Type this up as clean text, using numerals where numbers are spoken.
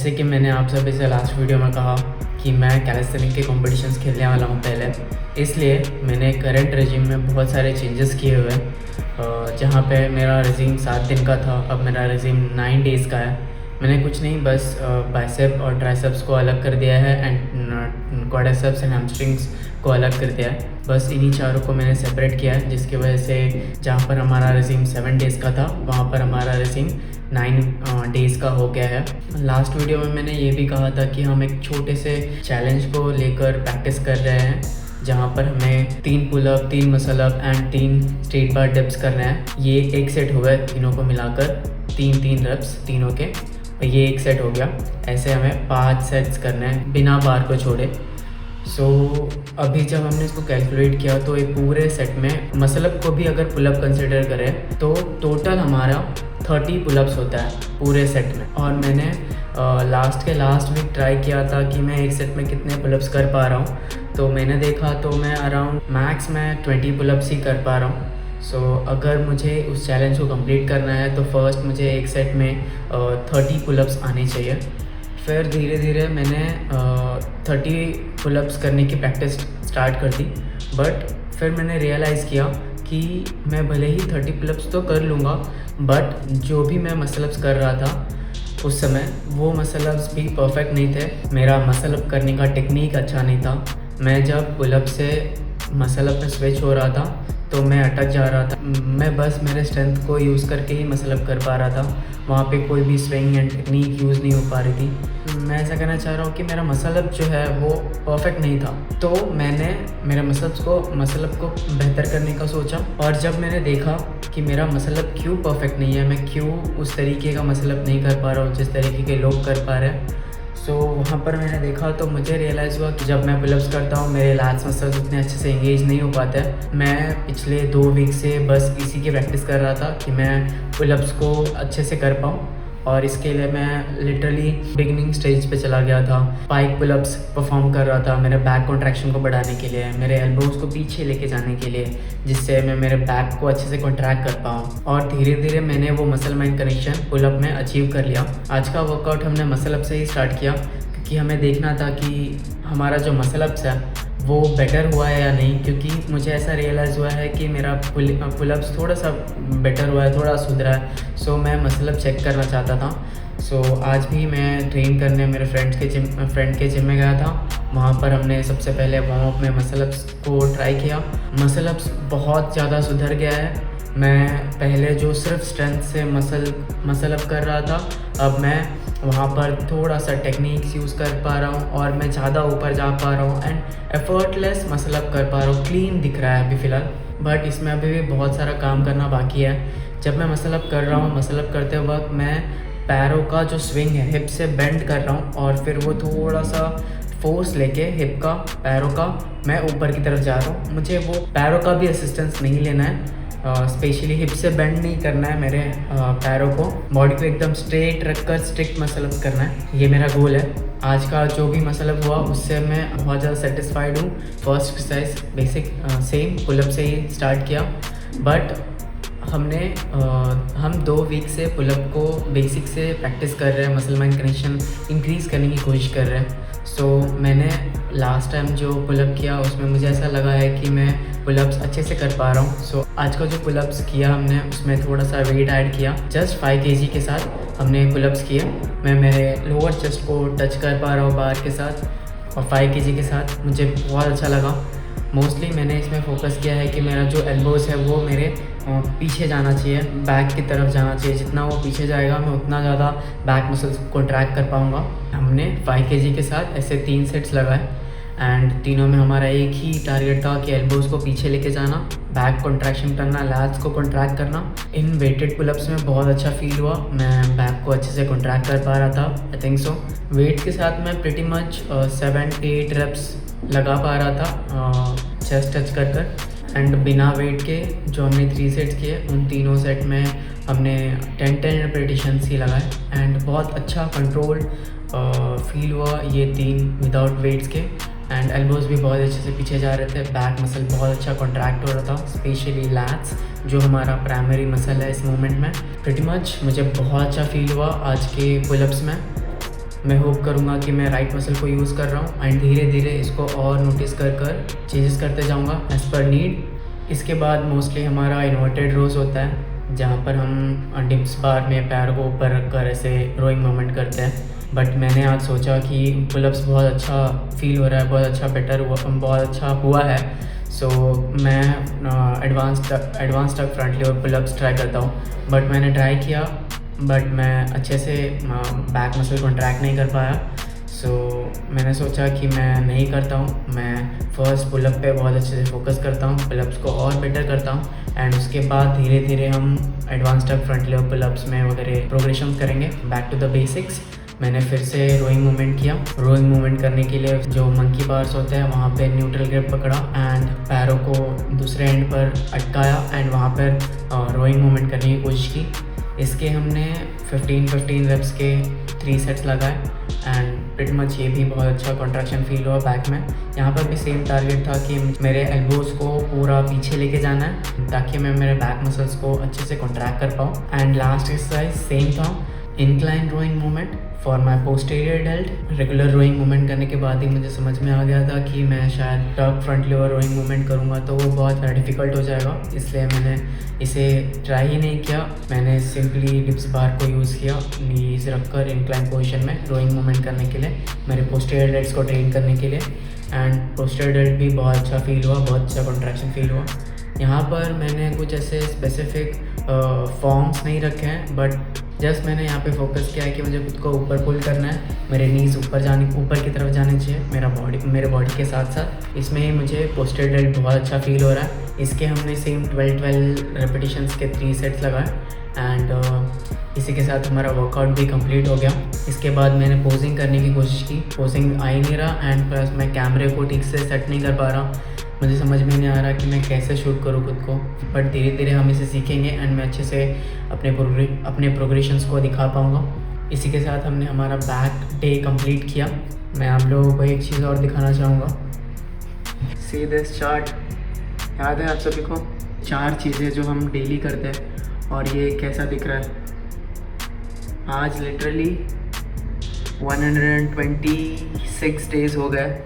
जैसे कि मैंने आप सभी से लास्ट वीडियो में कहा कि मैं कैलिस्थेनिक्स के कॉम्पिटिशन्स खेलने वाला हूँ पहले, इसलिए मैंने करंट रेजिम में बहुत सारे चेंजेस किए हुए हैं। जहाँ पे मेरा रेजिम 7 दिन का था, अब मेरा रेजिम 9 डेज़ का है। मैंने कुछ नहीं, बस बाइसेप और ट्राइसेप्स को अलग कर दिया है एंड क्वाड्रिसेप्स एंड हैमस्ट्रिंग्स को अलग कर दिया है। बस इन्हीं चारों को मैंने सेपरेट किया है, जिसकी वजह से जहाँ पर हमारा रेजिम 7 डेज़ का था, वहाँ पर हमारा रेजिम 9 डेज़ का हो गया है। लास्ट वीडियो में मैंने ये भी कहा था कि हम एक छोटे से चैलेंज को लेकर प्रैक्टिस कर रहे हैं, जहाँ पर हमें 3 pull up, 3 muscle up and 3 straight bar dips करना है। ये एक सेट हो गया, तीनों को मिलाकर 3 रेप्स तीनों के, ये एक सेट हो गया। ऐसे हमें 5 सेट्स करने हैं बिना बार को छोड़े। अभी जब हमने इसको कैलकुलेट किया तो एक पूरे सेट में मसल अप को भी अगर पुलअप कंसिडर करें तो टोटल हमारा 30 पुलअप्स होता है पूरे सेट में। और मैंने लास्ट वीक ट्राई किया था कि मैं एक सेट में कितने पुलअप्स कर पा रहा हूँ, तो मैंने देखा तो मैं अराउंड मैक्स में 20 पुलअप्स ही कर पा रहा हूँ। अगर मुझे उस चैलेंज को कंप्लीट करना है तो फर्स्ट मुझे एक सेट में 30 पुलअप्स आने चाहिए। फिर धीरे धीरे मैंने 30 पुलअप्स करने की प्रैक्टिस स्टार्ट कर दी, बट फिर मैंने रियलाइज़ किया कि मैं भले ही 30 पुलअप्स तो कर लूँगा, बट जो भी मैं मसल अप्स कर रहा था उस समय वो मसल अप्स भी परफेक्ट नहीं थे। मेरा मसल अप करने का टेक्निक अच्छा नहीं था। मैं जब पुलअप से मसल अप में स्विच हो रहा था तो मैं अटक जा रहा था। मैं बस मेरे स्ट्रेंथ को यूज़ करके ही मसल अप कर पा रहा था, वहाँ पे कोई भी स्विंग एंड टेक्निक यूज़ नहीं हो पा रही थी। मैं ऐसा कहना चाह रहा हूँ कि मेरा मसल अप जो है वो परफेक्ट नहीं था, तो मैंने मेरे मसल अप को बेहतर करने का सोचा। और जब मैंने देखा कि मेरा मसल अप क्यों परफेक्ट नहीं है, मैं क्यों उस तरीके का मसल अप नहीं कर पा रहा हूँ जिस तरीके के लोग कर पा रहे हैं, वहाँ पर मैंने देखा तो मुझे रियलाइज़ हुआ कि जब मैं पुलअप्स करता हूँ मेरे लैट्स मसल्स उतने अच्छे से एंगेज नहीं हो पाते हैं। मैं पिछले 2 वीक से बस इसी की प्रैक्टिस कर रहा था कि मैं पुलअप्स को अच्छे से कर पाऊँ, और इसके लिए मैं लिटरली बिगिनिंग स्टेज पे चला गया था। पाइक पुलअप्स परफॉर्म कर रहा था मेरे बैक कॉन्ट्रैक्शन को बढ़ाने के लिए, मेरे एल्बोज़ को पीछे लेके जाने के लिए, जिससे मैं मेरे बैक को अच्छे से कॉन्ट्रैक्ट कर पाऊँ। और धीरे धीरे मैंने वो मसल माइंड कनेक्शन पुलअप में अचीव कर लिया। आज का वर्कआउट हमने मसल अप से ही स्टार्ट किया, क्योंकि हमें देखना था कि हमारा जो मसल अप्स है वो बेटर हुआ है या नहीं, क्योंकि मुझे ऐसा रियलाइज़ हुआ है कि मेरा पुलअप्स थोड़ा सा बेटर हुआ है, थोड़ा सुधरा है। मैं मसल अप चेक करना चाहता था। आज भी मैं ट्रेन करने मेरे फ्रेंड के जिम में गया था। वहाँ पर हमने सबसे पहले वार्म अप में मसल अप्स को ट्राई किया। मसल अप्स बहुत ज़्यादा सुधर गया है। मैं पहले जो सिर्फ स्ट्रेंथ से मसल अप कर रहा था, अब मैं वहाँ पर थोड़ा सा टेक्निक्स यूज़ कर पा रहा हूँ और मैं ज़्यादा ऊपर जा पा रहा हूँ एंड एफर्टलेस मसल अप कर पा रहा हूँ। क्लीन दिख रहा है अभी फ़िलहाल, बट इसमें अभी भी बहुत सारा काम करना बाकी है। जब मैं मसल अप कर रहा हूँ, मसल अप करते वक्त मैं पैरों का जो स्विंग है हिप से बेंड कर रहा हूँ, और फिर वो थोड़ा सा फोर्स लेके हिप का, पैरों का मैं ऊपर की तरफ जा रहा हूँ। मुझे वो पैरों का भी असिस्टेंस नहीं लेना है, स्पेशली हिप से बेंड नहीं करना है मेरे पैरों को। बॉडी को एकदम स्ट्रेट रखकर स्ट्रिक्ट मसल अप करना है, ये मेरा गोल है। आज का जो भी मसल अप हुआ उससे मैं बहुत ज़्यादा सेटिस्फाइड हूँ। First exercise basic same pull up से ही स्टार्ट किया, बट हम 2 वीक से पुलअप को बेसिक से प्रैक्टिस कर रहे हैं, मसल माइंड कनेक्शन इंक्रीज़ करने की कोशिश कर रहे हैं। मैंने लास्ट टाइम जो पुलअप किया उसमें मुझे ऐसा लगा है कि मैं पुलअप्स अच्छे से कर पा रहा हूँ। आज का जो पुलअप्स किया हमने उसमें थोड़ा सा वेट ऐड किया, जस्ट 5 kg के साथ हमने पुलअप्स किए। मैं मेरे लोअर चेस्ट को टच कर पा रहा हूँ बार के साथ, और 5 kg के साथ मुझे बहुत अच्छा लगा। मोस्टली मैंने इसमें फोकस किया है कि मेरा जो एल्बोज़ है वो मेरे पीछे जाना चाहिए, बैक की तरफ जाना चाहिए। जितना वो पीछे जाएगा मैं उतना ज़्यादा बैक मसल्स को कॉन्ट्रैक्ट कर पाऊँगा। हमने 5 kg के साथ ऐसे 3 सेट्स लगाए एंड तीनों में हमारा एक ही टारगेट था कि एल्बोज़ को पीछे लेके जाना, बैक कॉन्ट्रैक्शन करना, लैट्स को कॉन्ट्रैक्ट करना। इन वेटेड पुलअप्स में बहुत अच्छा फील हुआ, मैं बैक को अच्छे से कॉन्ट्रैक्ट कर पा रहा था। आई थिंक सो वेट के साथ मैं प्रिटी मच 7-8 रेप्स लगा पा रहा था चेस्ट टच कर एंड बिना वेट के जो हमने 3 सेट्स किए उन तीनों सेट में हमने 10-10 रेपिटेशंस ही लगाए एंड बहुत अच्छा कंट्रोल फील हुआ ये 3 विदाउट वेट्स के। एंड एल्बोज़ भी बहुत अच्छे से पीछे जा रहे थे, बैक मसल बहुत अच्छा कॉन्ट्रैक्ट हो रहा था, स्पेशली लैट्स जो हमारा प्राइमरी मसल है इस मोमेंट में। प्रिटी मच मुझे बहुत अच्छा फील हुआ आज के पुलअप्स में। मैं होप करूँगा कि मैं राइट मसल को यूज़ कर रहा हूँ एंड धीरे धीरे इसको और नोटिस कर कर चेंजेस करते जाऊँगा एज़ पर नीड। इसके बाद मोस्टली हमारा इन्वर्टेड रोज़ होता है, जहाँ पर हम डिप्स बार में पैर को ऊपर रख कर ऐसे रोइंग मूवमेंट करते हैं। बट मैंने आज सोचा कि पुलअप्स बहुत अच्छा फील हो रहा है, बहुत अच्छा बेटर हुआ, बहुत अच्छा हुआ है। सो मैं एडवांस तक फ्रंट लेवर पुलअप्स ट्राई करता हूँ। बट मैंने ट्राई किया, बट मैं अच्छे से बैक मसल कॉन्ट्रैक्ट नहीं कर पाया। सो मैंने सोचा कि मैं नहीं करता हूँ, मैं फ़र्स्ट पुलअप पे बहुत अच्छे से फोकस करता हूँ, पुलअप्स को और बेटर करता हूँ एंड उसके बाद धीरे धीरे हम एडवांस तक फ्रंट लेवर पुलअप्स में वगैरह प्रोग्रेशन करेंगे। Back to the basics. मैंने फिर से रोइंग मूवमेंट किया। रोइंग मूवमेंट करने के लिए जो मंकी बार्स होते हैं वहाँ पे न्यूट्रल ग्रिप पकड़ा एंड पैरों को दूसरे एंड पर अटकाया एंड वहाँ पर रोइंग मूवमेंट करने की कोशिश की। इसके हमने 15 रेप्स के 3 सेट्स लगाए एंड प्रीटी मच ये भी बहुत अच्छा कॉन्ट्रैक्शन फील हुआ बैक में। यहाँ पर भी सेम टारगेट था कि मेरे एल्बोज़ को पूरा पीछे लेके जाना है ताकि मैं मेरे बैक मसल्स को अच्छे से कॉन्ट्रैक्ट कर पाऊँ। एंड लास्ट एक्सरसाइज सेम था, incline rowing movement for my posterior delt. Regular rowing movement करने के बाद ही मुझे समझ में आ गया था कि मैं शायद टर्क फ्रंट लेवर रोइंग मूवमेंट करूँगा तो वो बहुत डिफ़िकल्ट हो जाएगा, इसलिए मैंने इसे ट्राई ही नहीं किया। मैंने सिंपली डिप्स बार को यूज़ किया नीज रखकर इंक्लाइन पोजीशन में रोइंग मूवमेंट करने के लिए, मेरे पोस्टीरियर डेल्ट्स को ट्रेन करने के लिए। एंड पोस्टीरियर डेल्ट भी बहुत अच्छा फील हुआ, बहुत अच्छा कॉन्ट्रैक्शन फील हुआ। यहाँ पर मैंने कुछ ऐसे स्पेसिफिक फॉर्म्स नहीं रखे हैं, बट जस्ट मैंने यहाँ पे फोकस किया है कि मुझे खुद को ऊपर पुल करना है, मेरे नीज़ ऊपर की तरफ जाने चाहिए मेरे बॉडी के साथ साथ। इसमें ही मुझे पोस्टीरियर डेल्ट बहुत अच्छा फील हो रहा है। इसके हमने सेम 12 रेपिटेशंस के 3 सेट्स लगाए एंड इसी के साथ हमारा वर्कआउट भी कंप्लीट हो गया। इसके बाद मैंने पोजिंग करने की कोशिश की, पोजिंग आ ही नहीं रहा एंड प्लस मैं कैमरे को ठीक से सेट नहीं कर पा रहा। मुझे समझ में नहीं आ रहा कि मैं कैसे शूट करूँ खुद को, बट धीरे धीरे हम इसे सीखेंगे एंड मैं अच्छे से अपने प्रोग्रेशंस को दिखा पाऊँगा। इसी के साथ हमने हमारा बैक डे कंप्लीट किया। मैं आप लोगों को एक चीज़ और दिखाना चाहूँगा। सी दिस चार्ट, याद है आप सभी को 4 चीज़ें जो हम डेली करते हैं और ये कैसा दिख रहा है। आज लिटरली 126 डेज़ हो गए